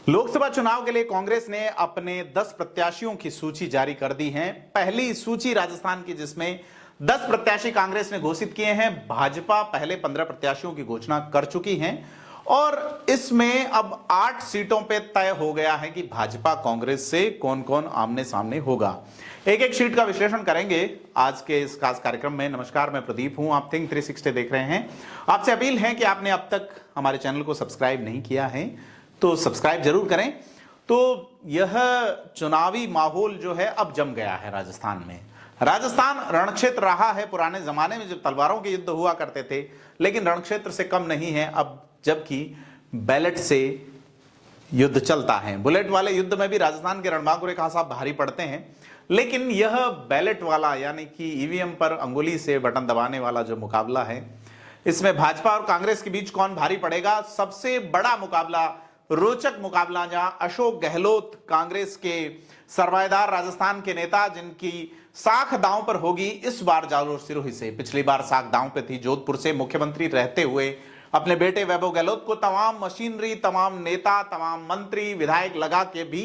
लोकसभा चुनाव के लिए कांग्रेस ने अपने 10 प्रत्याशियों की सूची जारी कर दी है। पहली सूची राजस्थान की, जिसमें 10 प्रत्याशी कांग्रेस ने घोषित किए हैं। भाजपा पहले 15 प्रत्याशियों की घोषणा कर चुकी है और इसमें अब 8 सीटों पे तय हो गया है कि भाजपा कांग्रेस से कौन कौन आमने सामने होगा। एक एक सीट का विश्लेषण करेंगे आज के इस खास कार्यक्रम में। नमस्कार, मैं प्रदीप हूं, आप थिंक 360 देख रहे हैं। आपसे अपील है कि आपने अब तक हमारे चैनल को सब्सक्राइब नहीं किया है तो सब्सक्राइब जरूर करें। तो यह चुनावी माहौल जो है अब जम गया है राजस्थान में। राजस्थान रणक्षेत्र रहा है पुराने जमाने में जब तलवारों के युद्ध हुआ करते थे, लेकिन रणक्षेत्र से कम नहीं है अब, जबकि बैलेट से युद्ध चलता है। बुलेट वाले युद्ध में भी राजस्थान के रणबांकुरे खां साहब भारी पड़ते हैं, लेकिन यह बैलेट वाला यानी कि ईवीएम पर अंगुली से बटन दबाने वाला जो मुकाबला है, इसमें भाजपा और कांग्रेस के बीच कौन भारी पड़ेगा। सबसे बड़ा मुकाबला, रोचक मुकाबला, जहां अशोक गहलोत कांग्रेस के सरमाएदार राजस्थान के नेता, जिनकी साख दांव पर होगी इस बार जालोर सिरोही से। पिछली बार साख दांव पे थी जोधपुर से। मुख्यमंत्री रहते हुए अपने बेटे वैभव गहलोत को तमाम मशीनरी, तमाम नेता, तमाम मंत्री, विधायक लगा के भी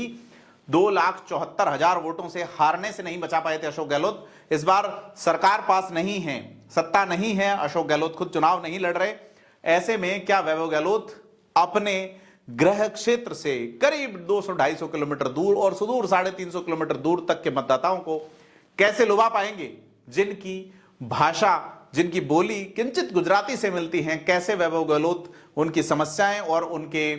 2,74,000 वोटों से हारने से नहीं बचा पाए थे अशोक गहलोत। इस बार सरकार पास नहीं है, सत्ता नहीं है, अशोक गहलोत खुद चुनाव नहीं लड़ रहे। ऐसे में क्या वैभव गहलोत अपने गृह क्षेत्र से करीब 200-250 किलोमीटर दूर और सुदूर 350 किलोमीटर दूर तक के मतदाताओं को कैसे लुभा पाएंगे, जिनकी भाषा, जिनकी बोली किंचित गुजराती से मिलती हैं? कैसे वैभव गहलोत उनकी समस्याएं और उनके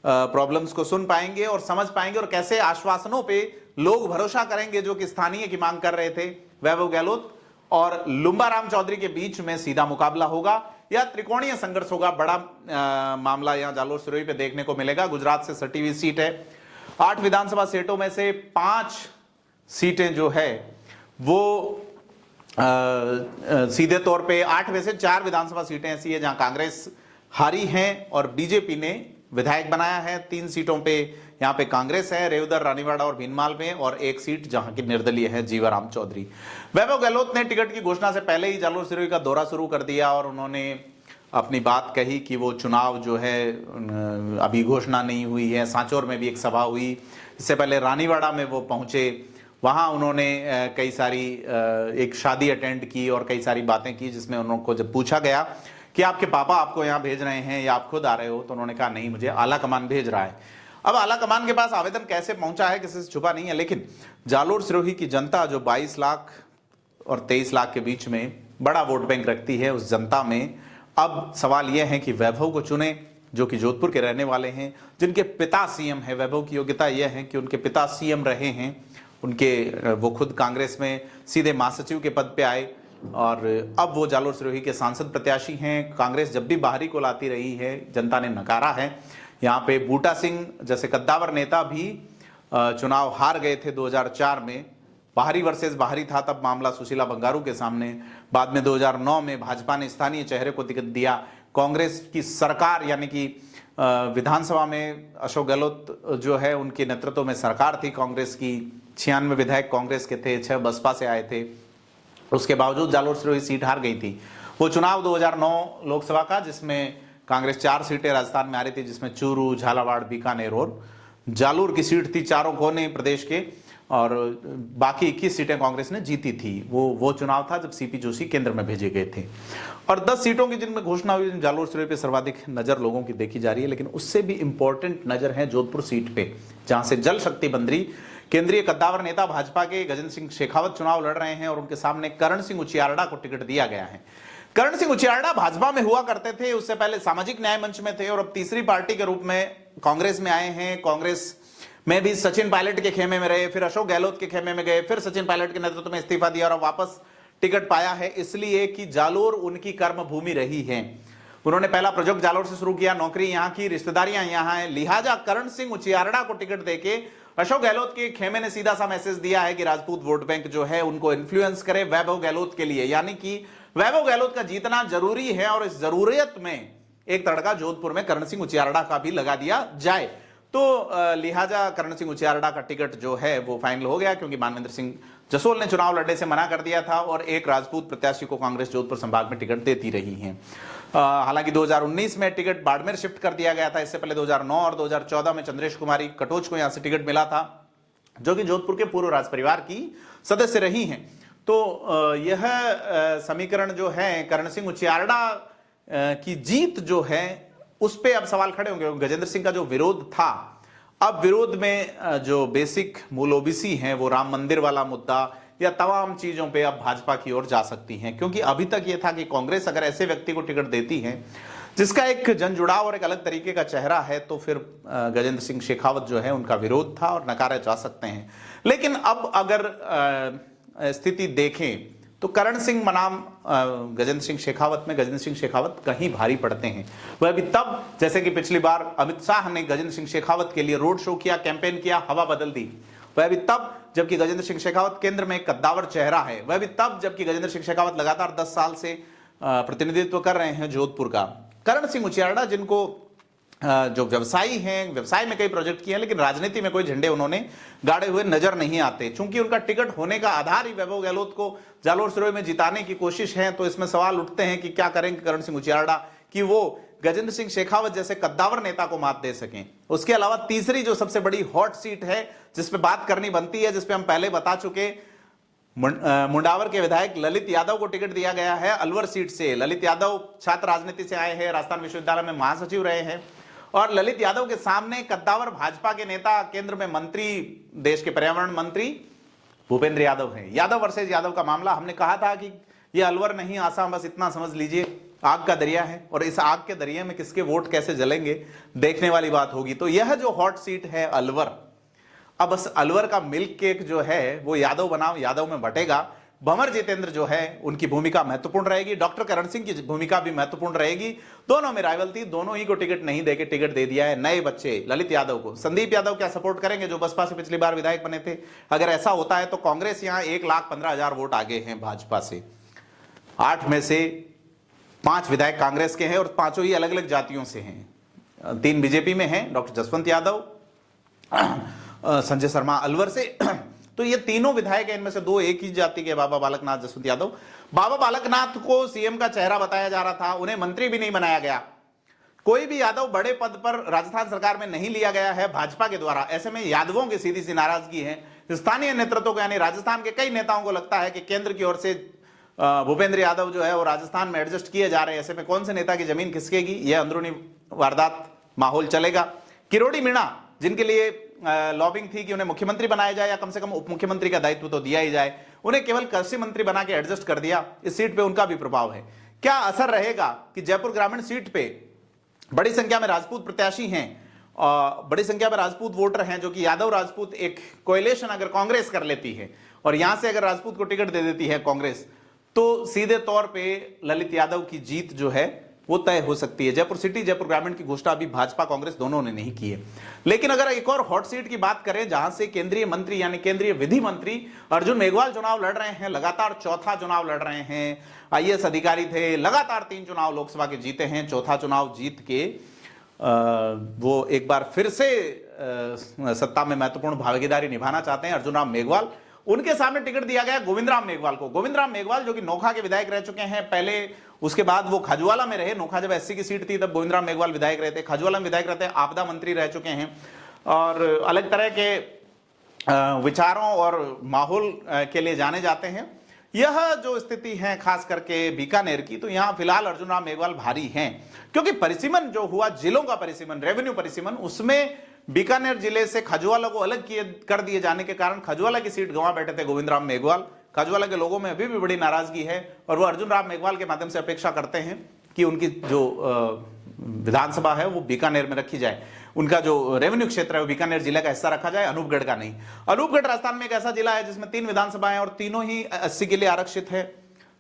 प्रॉब्लम्स को सुन पाएंगे और समझ पाएंगे, और कैसे आश्वासनों पे लोग भरोसा करेंगे जो कि स्थानीय की मांग कर रहे थे? वैभव गहलोत और लुंबाराम चौधरी के बीच में सीधा मुकाबला होगा या त्रिकोणीय संघर्ष होगा? बड़ा मामला यहां जालोर सिरोही पे देखने को मिलेगा। गुजरात से सटी हुई सीट है। 8 विधानसभा सीटों में से 5 सीटें जो है वो सीधे तौर पे 8 में से 4 विधानसभा सीटें ऐसी है जहां कांग्रेस हारी है और बीजेपी ने विधायक बनाया है। 3 सीटों पे यहां पे कांग्रेस है, रेवदर, रानीवाड़ा और भीनमाल में, और 1 सीट जहां की निर्दलीय है, जीवाराम चौधरी। वैभव गहलोत ने टिकट की घोषणा से पहले ही जालोर सिरोही का दौरा शुरू कर दिया और उन्होंने अपनी बात कही कि वो चुनाव जो है अभी घोषणा नहीं हुई है। सांचौर में भी एक सभा हुई, इससे पहले रानीवाड़ा में वो पहुंचे, वहां उन्होंने कई सारी एक शादी अटेंड की और कई सारी बातें की, जिसमें उनको जब पूछा गया कि आपके पापा आपको यहाँ भेज रहे हैं या आप खुद आ रहे हो, तो उन्होंने कहा नहीं, मुझे आला कमान भेज रहा है। अब आला कमान के पास आवेदन कैसे पहुंचा है किसी से छुपा नहीं है, लेकिन जालोर सिरोही की जनता जो 22 लाख और 23 लाख के बीच में बड़ा वोट बैंक रखती है, उस जनता में अब सवाल यह है कि वैभव को चुने, जो कि जोधपुर के रहने वाले हैं, जिनके पिता सीएम है। वैभव की योग्यता यह है कि उनके पिता सीएम रहे हैं, वो खुद कांग्रेस में सीधे महासचिव के पद पे आए और अब वो जालोर सिरोही के सांसद प्रत्याशी हैं। कांग्रेस जब भी बाहरी को लाती रही है, जनता ने नकारा है। यहाँ पे बूटा सिंह जैसे कद्दावर नेता भी चुनाव हार गए थे 2004 में। बाहरी वर्सेस बाहरी था तब मामला सुशीला बंगारू के सामने। बाद में 2009 में भाजपा ने स्थानीय चेहरे को टिकट दिया। कांग्रेस की सरकार यानी कि विधानसभा में अशोक गहलोत जो है उनके नेतृत्व में सरकार थी कांग्रेस की। 96 विधायक कांग्रेस के थे, 6 बसपा से आए थे। उसके बावजूद जालोर सिरोही सीट हार गई थी। वो चुनाव 2009 लोकसभा का, जिसमें कांग्रेस 4 सीटें राजस्थान में आ रही थी, जिसमें चूरू, झालावाड़, बीकानेर और जालोर की सीट थी, चारों कोने प्रदेश के, और बाकी 21 सीटें कांग्रेस ने जीती थी। वो चुनाव था जब सीपी जोशी केंद्र में भेजे गए थे। और 10 सीटों की जिनमें घोषणा हुई, जालोर सिरोही पे सर्वाधिक नजर लोगों की देखी जा रही है, लेकिन उससे भी इंपॉर्टेंट नजर है जोधपुर सीट पे, जहां से जल शक्ति मंत्री, केंद्रीय कद्दावर नेता भाजपा के गजेंद्र सिंह शेखावत चुनाव लड़ रहे हैं और उनके सामने करण सिंह उचियारडा को टिकट दिया गया है। करण सिंह उचियारडा भाजपा में हुआ करते थे, उससे पहले सामाजिक न्याय मंच में थे और अब तीसरी पार्टी के रूप में कांग्रेस में आए हैं। कांग्रेस में भी सचिन पायलट के खेमे में रहे, फिर अशोक गहलोत के खेमे में गए, फिर सचिन पायलट के नेतृत्व में इस्तीफा दिया और वापस टिकट पाया है, इसलिए कि जालोर उनकी कर्म भूमि रही है। उन्होंने पहला प्रोजेक्ट जालोर से शुरू किया, नौकरी यहाँ की, रिश्तेदारियां यहाँ हैं, लिहाजा करण सिंह उचियारडा को टिकट देके अशोक गहलोत के खेमे ने सीधा सा मैसेज दिया है कि राजपूत वोट बैंक जो है उनको इन्फ्लुएंस करे वैभव गहलोत के लिए, यानी कि वैभव गहलोत का जीतना जरूरी है और इस जरूरियत में एक तड़का जोधपुर में करण सिंह उचियारडा का भी लगा दिया जाए। तो लिहाजा करण सिंह उचियारडा का टिकट जो है वो फाइनल हो गया, क्योंकि मानवेंद्र सिंह जसोल ने चुनाव लड़ने से मना कर दिया था और एक राजपूत प्रत्याशी को कांग्रेस जोधपुर संभाग में टिकट देती रही है। हालांकि 2019 में टिकट बाड़मेर शिफ्ट कर दिया गया था। इससे पहले 2009 और 2014 में चंद्रेश कुमारी कटोच को यहां से टिकट मिला था, जो कि जोधपुर के पूर्व राज परिवार की सदस्य रही हैं। तो यह समीकरण जो है, करण सिंह उचियारडा की जीत जो है उस पे अब सवाल खड़े होंगे। गजेंद्र सिंह का जो विरोध था, अब विरोध में जो बेसिक मूल ओबीसी हैं, वो राम मंदिर वाला मुद्दा या तमाम चीजों पे अब भाजपा की ओर जा सकती हैं। क्योंकि अभी तक ये था कि कांग्रेस अगर ऐसे व्यक्ति को टिकट देती है जिसका एक जन जुड़ाव और एक अलग तरीके का चेहरा है, तो फिर गजेंद्र सिंह शेखावत जो है उनका विरोध था और नकारे जा सकते हैं। लेकिन अब अगर स्थिति देखें तो करण सिंह बनाम गजेंद्र सिंह शेखावत में गजेंद्र सिंह शेखावत कहीं भारी पड़ते हैं। वह भी तब, जैसे कि पिछली बार अमित शाह ने गजेंद्र सिंह शेखावत के लिए रोड शो किया, कैंपेन किया, हवा बदल दी। वह भी तब जबकि गजेंद्र सिंह शेखावत केंद्र में एक कद्दावर चेहरा है। वह भी तब जबकि गजेंद्र सिंह शेखावत लगातार 10 साल से प्रतिनिधित्व कर रहे हैं जोधपुर का। करण सिंह उचियारडा, जिनको जो व्यवसायी हैं, व्यवसाय में कई प्रोजेक्ट किए हैं, लेकिन राजनीति में कोई झंडे उन्होंने गाड़े हुए नजर नहीं आते। चूंकि उनका टिकट होने का आधार ही वैभव गहलोत को जालोर सिरोही में जिताने की कोशिश है, तो इसमें सवाल उठते हैं कि क्या करेंगे करण सिंह उचियारडा कि वो गजेंद्र सिंह शेखावत जैसे कद्दावर नेता को मात दे सकें। उसके अलावा तीसरी जो सबसे बड़ी हॉट सीट है जिसपे बात करनी बनती है, जिसपे हम पहले बता चुके, मुंडावर के विधायक ललित यादव को टिकट दिया गया है अलवर सीट से। ललित यादव छात्र राजनीति से आए हैं, राजस्थान विश्वविद्यालय में महासचिव रहे हैं, और ललित यादव के सामने कद्दावर भाजपा के नेता, केंद्र में मंत्री, देश के पर्यावरण मंत्री भूपेंद्र यादव हैं। यादव वर्सेज यादव का मामला, हमने कहा था कि यह अलवर नहीं आसाम, बस इतना समझ लीजिए आग का दरिया है, और इस आग के दरिया में किसके वोट कैसे जलेंगे देखने वाली बात होगी। तो यह जो हॉट सीट है अलवर, अब बस अलवर का मिल्क केक जो है वो यादव बनाम यादव में बटेगा। भंवर जितेंद्र जो है उनकी भूमिका महत्वपूर्ण रहेगी, डॉक्टर करण सिंह की भूमिका भी महत्वपूर्ण रहेगी। दोनों में राइवल थी, दोनों ही को टिकट नहीं देके टिकट दे दिया है नए बच्चे ललित यादव को। संदीप यादव क्या सपोर्ट करेंगे, जो बसपा से पिछली बार विधायक बने थे? अगर ऐसा होता है तो कांग्रेस यहां 1,15,000 वोट आगे हैं भाजपा से। 8 में से 5 विधायक कांग्रेस के हैं और 5 ही अलग अलग जातियों से हैं। 3 बीजेपी में हैं, डॉक्टर जसवंत यादव, संजय शर्मा अलवर से। तो ये तीनों विधायक हैं, इनमें से 2 एक ही जाति के, बाबा बालकनाथ, जसवंत यादव। बाबा बालकनाथ को सीएम का चेहरा बताया जा रहा था, उन्हें मंत्री भी नहीं बनाया गया। कोई भी यादव बड़े पद पर राजस्थान सरकार में नहीं लिया गया है भाजपा के द्वारा। ऐसे में यादवों की सीधी सी नाराजगी है। स्थानीय नेतृत्व को, यानी राजस्थान के कई नेताओं को लगता है कि केंद्र की ओर से भूपेंद्र यादव जो है वो राजस्थान में एडजस्ट किए जा रहे हैं। ऐसे में कौन से नेता की जमीन खिसकेगी, यह अंदरूनी वारदात माहौल चलेगा। किरोड़ी मीणा, जिनके लिए लॉबिंग थी कि उन्हें मुख्यमंत्री बनाया जाए या कम से कम उप मुख्यमंत्री का दायित्व तो दिया ही जाए, उन्हें केवल कृषि मंत्री बना के एडजस्ट कर दिया। इस सीट पे उनका भी प्रभाव है। क्या असर रहेगा कि जयपुर ग्रामीण सीट पे बड़ी संख्या में राजपूत प्रत्याशी हैं, बड़ी संख्या में राजपूत वोटर हैं, जो कि यादव राजपूत एक कोएलिशन अगर कांग्रेस कर लेती है और यहां से अगर राजपूत को टिकट दे देती है कांग्रेस, तो सीधे तौर पे ललित यादव की जीत जो है वो तय हो सकती है। जयपुर सिटी, जयपुर ग्रामीण की घोषणा अभी भाजपा कांग्रेस दोनों ने नहीं की है। लेकिन अगर एक और हॉट सीट की बात करें, जहां से केंद्रीय मंत्री यानी केंद्रीय विधि मंत्री अर्जुन मेघवाल चुनाव लड़ रहे हैं, लगातार चौथा चुनाव लड़ रहे हैं। आईएएस अधिकारी थे, लगातार 3 चुनाव लोकसभा के जीते हैं, चौथा चुनाव जीत के वो एक बार फिर से सत्ता में महत्वपूर्ण भागीदारी निभाना चाहते हैं अर्जुन राम मेघवाल। उनके सामने टिकट दिया गया गोविंद राम मेघवाल को। गोविंद राम मेघवाल जो कि नोखा के विधायक रह चुके हैं पहले, उसके बाद वो खाजुवाला में रहे। नोखा जब एससी की सीट थी तब गोविंद राम मेघवाल विधायक रहते, खाजुवाला में विधायक रहते, आपदा मंत्री रह चुके हैं और अलग तरह के विचारों और माहौल के लिए जाने जाते हैं। यह जो स्थिति है खास करके बीकानेर की, तो यहां फिलहाल अर्जुन राम मेघवाल भारी हैं, क्योंकि परिसीमन जो हुआ, जिलों का परिसीमन, रेवेन्यू परिसीमन, उसमें बीकानेर जिले से खाजुवाला को अलग कर दिए जाने के कारण खाजुवाला की सीट गंवा बैठे थे गोविंद राम मेघवाल। खाजुवाला के लोगों में अभी भी बड़ी नाराजगी है और वो अर्जुन राम मेघवाल के माध्यम से अपेक्षा करते हैं कि उनकी जो विधानसभा है वो बीकानेर में रखी जाए, उनका जो रेवेन्यू क्षेत्र है वो बीकानेर जिले का हिस्सा रखा जाए, अनूपगढ़ का नहीं। अनूपगढ़ राजस्थान में एक ऐसा जिला है जिसमें 3 विधानसभाएं और तीनों ही 80 के लिए आरक्षित है।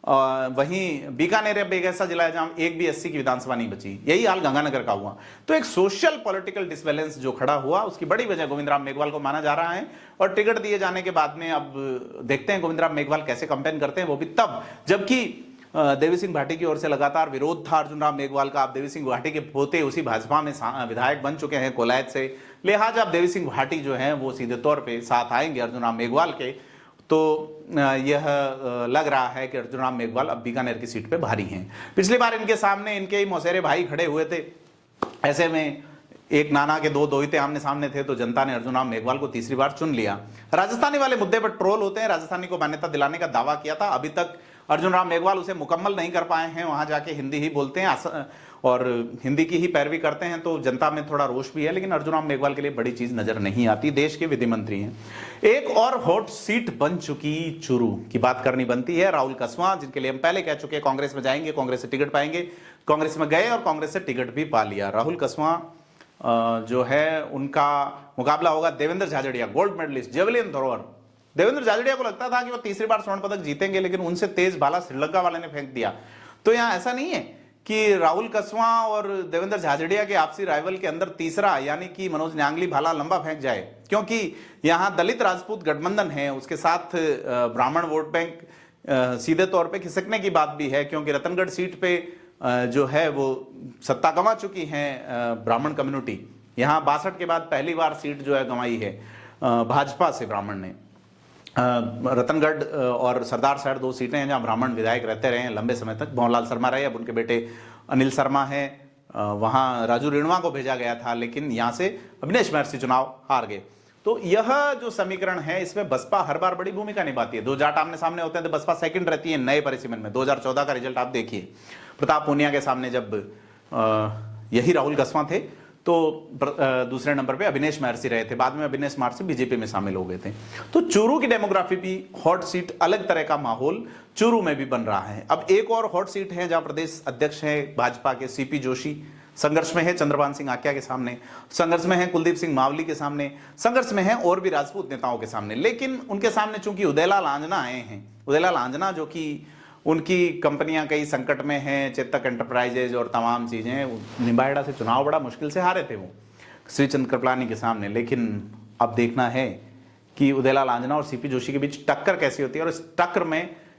वहीं बीकानेर अब एक ऐसा जिला है जहां एक भी 80 की विधानसभा नहीं बची। यही हाल गंगानगर का हुआ। तो एक सोशल पॉलिटिकल डिसबैलेंस जो खड़ा हुआ, उसकी बड़ी वजह गोविंद राम मेघवाल को माना जा रहा है। और टिकट दिए जाने के बाद में अब देखते हैं गोविंद राम मेघवाल कैसे कंपेन करते हैं, वो भी तब जबकि देवी सिंह भाटी की ओर से लगातार विरोध था अर्जुन राम मेघवाल का। आप देवी सिंह भाटी के पोते उसी भाजपा में विधायक बन चुके हैं कोलायत से, लिहाजा अब देवी सिंह भाटी जो है वो सीधे तौर पे साथ आएंगे अर्जुन राम मेघवाल के। तो यह लग रहा है कि अर्जुन राम मेघवाल अब बीकानेर की सीट पे भारी हैं। पिछली बार इनके सामने इनके ही मौसेरे भाई खड़े हुए थे, ऐसे में एक नाना के दो दोहिते आमने सामने थे, तो जनता ने अर्जुन राम मेघवाल को तीसरी बार चुन लिया। राजस्थानी वाले मुद्दे पर ट्रोल होते हैं, राजस्थानी को मान्यता दिलाने का दावा किया था, अभी तक अर्जुन राम मेघवाल उसे मुकम्मल नहीं कर पाए हैं। वहां जाके हिंदी ही बोलते हैं और हिंदी की ही पैरवी करते हैं, तो जनता में थोड़ा रोष भी है, लेकिन अर्जुन राम मेघवाल के लिए बड़ी चीज नजर नहीं आती। देश के विधि मंत्री हैं। एक और हॉट सीट बन चुकी चूरू की बात करनी बनती है। राहुल कसवां, जिनके लिए हम पहले कह चुके कांग्रेस में जाएंगे, कांग्रेस से टिकट पाएंगे, कांग्रेस में गए और कांग्रेस से टिकट भी पा लिया। राहुल कसवां जो है उनका मुकाबला होगा Devendra Jhajharia, gold medalist, javelin thrower. Devendra Jhajharia को लगता था कि वो तीसरी बार स्वर्ण पदक जीतेंगे, लेकिन उनसे तेज भाला श्रीलंका वाले ने फेंक दिया। तो यहां ऐसा नहीं है कि राहुल कसवां और देवेंद्र झाझड़िया के आपसी राइवल के अंदर तीसरा यानी कि मनोज न्यांगली भाला लंबा फेंक जाए, क्योंकि यहां दलित राजपूत गठबंधन है, उसके साथ ब्राह्मण वोट बैंक सीधे तौर पे खिसकने की बात भी है, क्योंकि रतनगढ़ सीट पे जो है वो सत्ता गंवा चुकी है ब्राह्मण कम्युनिटी। यहां 62 के बाद पहली बार सीट जो है गंवाई है भाजपा से ब्राह्मण ने। रतनगढ़ और सरदार साइड 2 सीटें हैं जहां ब्राह्मण विधायक रहते रहे हैं लंबे समय तक। भंवरलाल शर्मा रहे, अब उनके बेटे अनिल शर्मा है। वहां राजू रिणवा को भेजा गया था, लेकिन यहां से अविनेश महर्षि चुनाव हार गए। तो यह जो समीकरण है, इसमें बसपा हर बार बड़ी भूमिका निभाती है। 2 जाट आमने सामने होते हैं तो बसपा सेकंड रहती है नए परिसीमन में। 2014 का रिजल्ट आप देखिए, प्रताप पूनिया के सामने जब यही राहुल कसवां थे, तो दूसरे नंबर पे अविनेश महर्षि रहे थे। बाद में अविनेश महर्षि बीजेपी में शामिल हो गए थे। तो चूरू की डेमोग्राफी भी हॉट सीट, अलग तरह का माहौल चूरू में भी बन रहा है। अब एक और हॉट सीट है जहां प्रदेश अध्यक्ष है भाजपा के सीपी जोशी, संघर्ष में है चंद्रभान सिंह आक्या के सामने, संघर्ष में है कुलदीप सिंह मावली के सामने, संघर्ष में है और भी राजपूत नेताओं के सामने। लेकिन उनके सामने चूंकि उदयलाल आंजना आए हैं, उदयलाल आंजना जो कि उनकी कंपनियां कई संकट में हैं, चेतक एंटरप्राइजेज और तमाम चीजें, निम्बाहेड़ा से चुनाव बड़ा मुश्किल से हारे थे वो श्रीचंद कृपलानी के सामने। लेकिन अब देखना है कि उदयलाल आंजना और सीपी जोशी के बीच टक्कर कैसी होती है, और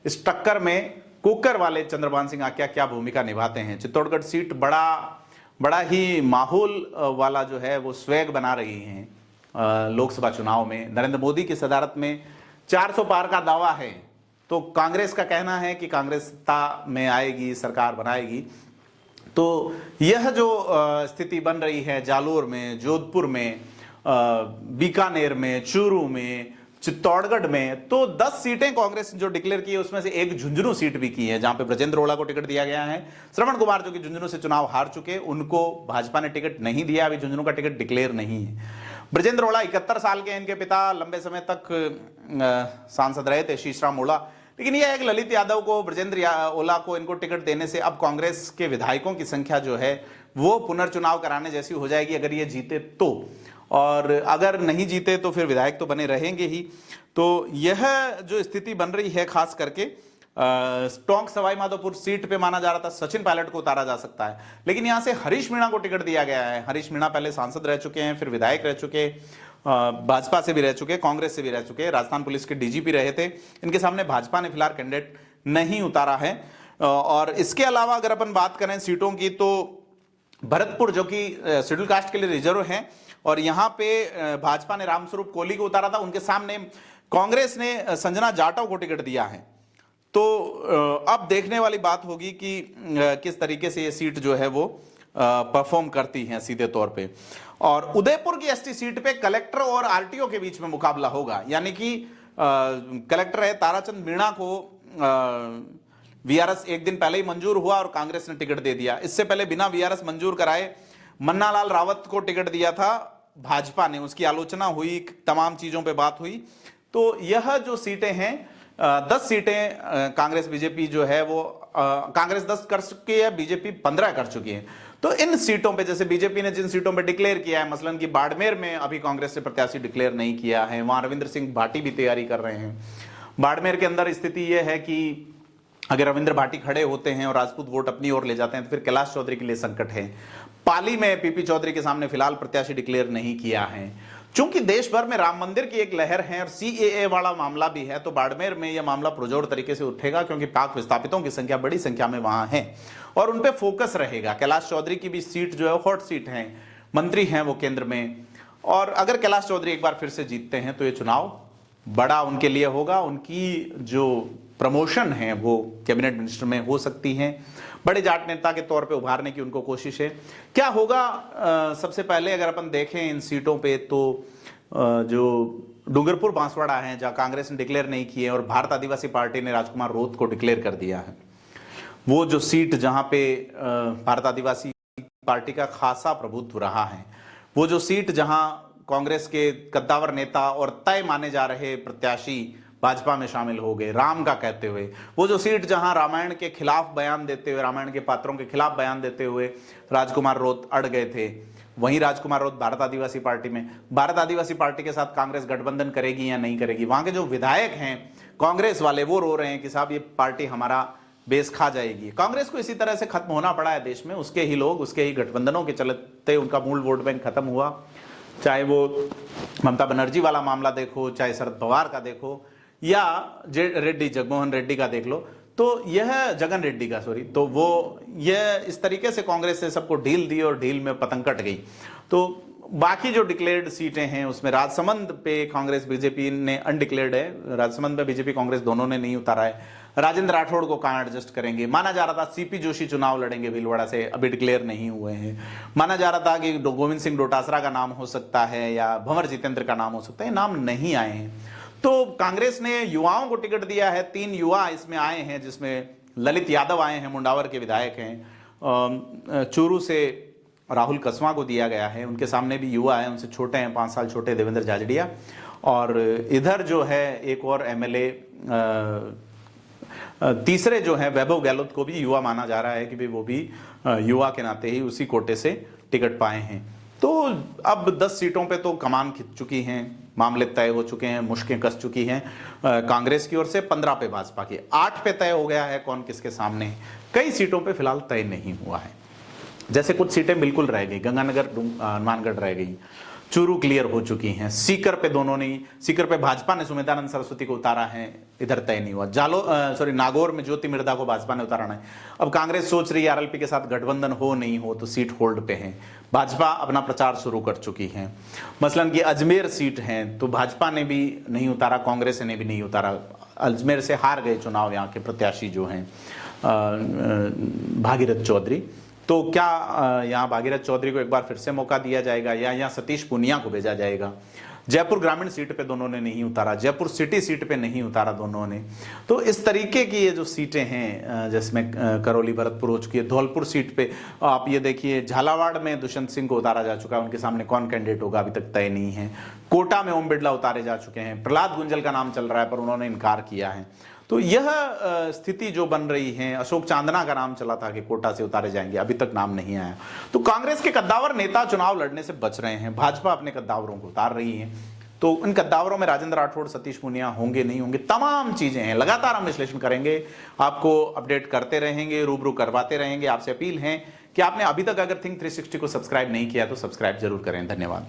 इस टक्कर में कुकर वाले चंद्रभान सिंह आक्या क्या भूमिका निभाते हैं। चित्तौड़गढ़ सीट बड़ा ही माहौल वाला जो है वो स्वैग बना रही है लोकसभा चुनाव में। नरेंद्र मोदी की सदारत में 400 पार का दावा है, तो कांग्रेस का कहना है कि कांग्रेस सत्ता में आएगी, सरकार बनाएगी। तो यह जो स्थिति बन रही है जालोर में, जोधपुर में, बीकानेर में, चूरू में, चित्तौड़गढ़ में, तो 10 सीटें कांग्रेस जो डिक्लेयर की है उसमें से एक झुंझुनू सीट भी की है, जहां पे ब्रजेंद्र ओला को टिकट दिया गया है। श्रवण कुमार जो कि झुंझुनू से चुनाव हार चुके, उनको भाजपा ने टिकट नहीं दिया, अभी झुंझुनू का टिकट डिक्लेयर नहीं है। ब्रजेंद्र ओला 71 साल के, इनके पिता लंबे समय तक सांसद रहे थे, शीशराम ओला। लेकिन यह एक ललित यादव को, ब्रजेंद्र ओला को इनको टिकट देने से अब कांग्रेस के विधायकों की संख्या जो है वो पुनर्चुनाव कराने जैसी हो जाएगी अगर ये जीते तो, और अगर नहीं जीते तो फिर विधायक तो बने रहेंगे ही। तो यह जो स्थिति बन रही है, खास करके टोंक सवाई माधोपुर सीट पे माना जा रहा था सचिन पायलट को उतारा जा सकता है, लेकिन यहां से हरीश मीणा को टिकट दिया गया है। हरीश मीणा पहले सांसद रह चुके हैं, फिर विधायक रह चुके, भाजपा से भी रह चुके, कांग्रेस से भी रह चुके, राजस्थान पुलिस के डीजीपी रहे थे। इनके सामने भाजपा ने फिलहाल कैंडिडेट नहीं उतारा है। और इसके अलावा अगर अपन बात करें सीटों की, तो भरतपुर जो कि शेड्यूल कास्ट के लिए रिजर्व है, और यहां पे भाजपा ने रामस्वरूप कोहली को उतारा था, उनके सामने कांग्रेस ने संजना जाटव को टिकट दिया है। तो अब देखने वाली बात होगी कि किस तरीके से ये सीट जो है वो परफॉर्म करती है सीधे तौर पे। और उदयपुर की एसटी सीट पे कलेक्टर और आरटीओ के बीच में मुकाबला होगा, यानी कि कलेक्टर है ताराचंद मीणा को वीआरएस एक दिन पहले ही मंजूर हुआ और कांग्रेस ने टिकट दे दिया। इससे पहले बिना वीआरएस मंजूर कराए मन्नालाल रावत को टिकट दिया था भाजपा ने, उसकी आलोचना हुई, तमाम चीजों पे बात हुई। तो यह जो सीटें हैं 10 सीटें कांग्रेस बीजेपी जो है वो कांग्रेस 10 कर चुकी है, बीजेपी 15 कर चुकी है। तो इन सीटों पे, जैसे बीजेपी ने जिन सीटों पे डिक्लेयर किया है, मसलन कि बाड़मेर में अभी कांग्रेस ने प्रत्याशी डिक्लेयर नहीं किया है, वहां रविंद्र सिंह भाटी भी तैयारी कर रहे हैं। बाड़मेर के अंदर स्थिति यह है कि अगर रविंद्र भाटी खड़े होते हैं और राजपूत वोट अपनी ओर ले जाते हैं तो फिर कैलाश चौधरी के लिए संकट है। पाली में पीपी चौधरी के सामने फिलहाल प्रत्याशी डिक्लेयर नहीं किया है। चूंकि देश भर में राम मंदिर की एक लहर है और सीएए वाला मामला भी है, तो बाड़मेर में यह मामला पुरजोर तरीके से उठेगा, क्योंकि पाक विस्थापितों की संख्या बड़ी संख्या में वहां है और उन पे फोकस रहेगा। कैलाश चौधरी की भी सीट जो है हॉट सीट है, मंत्री हैं वो केंद्र में, और अगर कैलाश चौधरी एक बार फिर से जीतते हैं तो ये चुनाव बड़ा उनके लिए होगा। उनकी जो प्रमोशन है वो कैबिनेट मिनिस्टर में हो सकती है। बड़े जाट नेता के तौर पे उभारने की उनको कोशिश है। क्या होगा, सबसे पहले अगर अपन देखें इन सीटों पे तो जो डूंगरपुर बांसवाड़ा है जहां कांग्रेस ने डिक्लेयर नहीं किए और भारत आदिवासी पार्टी ने राजकुमार रोत को डिक्लेयर कर दिया है, वो जो सीट जहां पे भारत आदिवासी पार्टी का खासा प्रभुत्व रहा है, वो जो सीट जहां कांग्रेस के कद्दावर नेता और तय माने जा रहे प्रत्याशी भाजपा में शामिल हो गए राम का कहते हुए, वो जो सीट जहां रामायण के खिलाफ बयान देते हुए, रामायण के पात्रों के खिलाफ बयान देते हुए राजकुमार रोत अड़ गए थे, वहीं राजकुमार रोत भारत आदिवासी पार्टी में, भारत आदिवासी पार्टी के साथ कांग्रेस गठबंधन करेगी या नहीं करेगी। वहां के जो विधायक हैं कांग्रेस वाले वो रो रहे हैं कि साहब ये पार्टी हमारा बेस खा जाएगी। कांग्रेस को इसी तरह से खत्म होना पड़ा है देश में, उसके ही लोग, उसके ही गठबंधनों के चलते उनका मूल वोट बैंक खत्म हुआ। चाहे वो ममता बनर्जी वाला मामला देखो, चाहे शरद पवार का देखो, या रेड्डी जगमोहन रेड्डी का देख लो, तो यह जगन रेड्डी का सॉरी, तो वो यह इस तरीके से कांग्रेस से सबको ढील दी और ढील में पतंग कट गई। तो बाकी जो डिक्लेयर्ड सीटें हैं उसमें राजसमंद पे कांग्रेस बीजेपी ने अनडिक्लेयर्ड है, राजसमंद में बीजेपी कांग्रेस दोनों ने नहीं उतारा है। राजेंद्र राठौड़ को कहां एडजस्ट करेंगे, माना जा रहा था सीपी जोशी चुनाव लड़ेंगे भीलवाड़ा से, अभी डिक्लेयर नहीं हुए हैं। माना जा रहा था कि गोविंद सिंह डोटासरा का नाम हो सकता है या भंवर जितेंद्र का नाम हो सकता है, नाम नहीं आए हैं। तो कांग्रेस ने युवाओं को टिकट दिया है, 3 युवा इसमें आए हैं, जिसमें ललित यादव आए हैं, मुंडावर के विधायक हैं, चूरू से राहुल कसवा को दिया गया है, उनके सामने भी युवा है, उनसे छोटे हैं, 5 साल छोटे देवेंद्र जाजड़िया, और इधर जो है एक और एमएलए तीसरे जो है वैभव गहलोत को भी युवा माना जा रहा है कि वो भी युवा के नाते ही उसी कोटे से टिकट पाए हैं। तो अब 10 सीटों पे तो कमान खिंच चुकी हैं, मामले तय हो चुके हैं, मुश्कें कस चुकी हैं कांग्रेस की ओर से, 15 पे भाजपा की, 8 पे तय हो गया है कौन किसके सामने है। कई सीटों पे फिलहाल तय नहीं हुआ है, जैसे कुछ सीटें बिल्कुल रह गई, गंगानगर हनुमानगढ़ रह गई, चूरू क्लियर हो चुकी हैं, सीकर पे दोनों ने, सीकर पे भाजपा ने सुमेधानंद सरस्वती को उतारा है, इधर तय नहीं हुआ। नागौर में ज्योति मिर्धा को भाजपा ने उतारना है। अब कांग्रेस सोच रही है आरएलपी के साथ गठबंधन हो नहीं हो तो सीट होल्ड पे है, भाजपा अपना प्रचार शुरू कर चुकी है। मसलन की अजमेर सीट है तो भाजपा ने भी नहीं उतारा, कांग्रेस ने भी नहीं उतारा, अजमेर से हार गए चुनाव यहाँ के प्रत्याशी जो हैं भागीरथ चौधरी। तो क्या यहाँ भागीरथ चौधरी को एक बार फिर से मौका दिया जाएगा या यहाँ सतीश पूनिया को भेजा जाएगा? जयपुर ग्रामीण सीट पे दोनों ने नहीं उतारा, जयपुर सिटी सीट पे नहीं उतारा दोनों ने। तो इस तरीके की ये जो सीटें हैं, जिसमें करौली भरतपुर हो चुकी है, धौलपुर सीट पे आप ये देखिए, झालावाड़ में दुष्यंत सिंह को उतारा जा चुका है, उनके सामने कौन कैंडिडेट होगा अभी तक तय नहीं है। कोटा में ओम बिड़ला उतारे जा चुके हैं, प्रहलाद गुंजल का नाम चल रहा है पर उन्होंने इनकार किया है। तो यह स्थिति जो बन रही है, अशोक चांदना का नाम चला था कि कोटा से उतारे जाएंगे, अभी तक नाम नहीं आया। तो कांग्रेस के कद्दावर नेता चुनाव लड़ने से बच रहे हैं, भाजपा अपने कद्दावरों को उतार रही है। तो इन कद्दावरों में राजेंद्र राठौड़, सतीश पूनिया होंगे नहीं होंगे, तमाम चीजें हैं। लगातार हम विश्लेषण करेंगे, आपको अपडेट करते रहेंगे, रूबरू करवाते रहेंगे। आपसे अपील है कि आपने अभी तक अगर थिंक 360 को सब्सक्राइब नहीं किया तो सब्सक्राइब जरूर करें। धन्यवाद।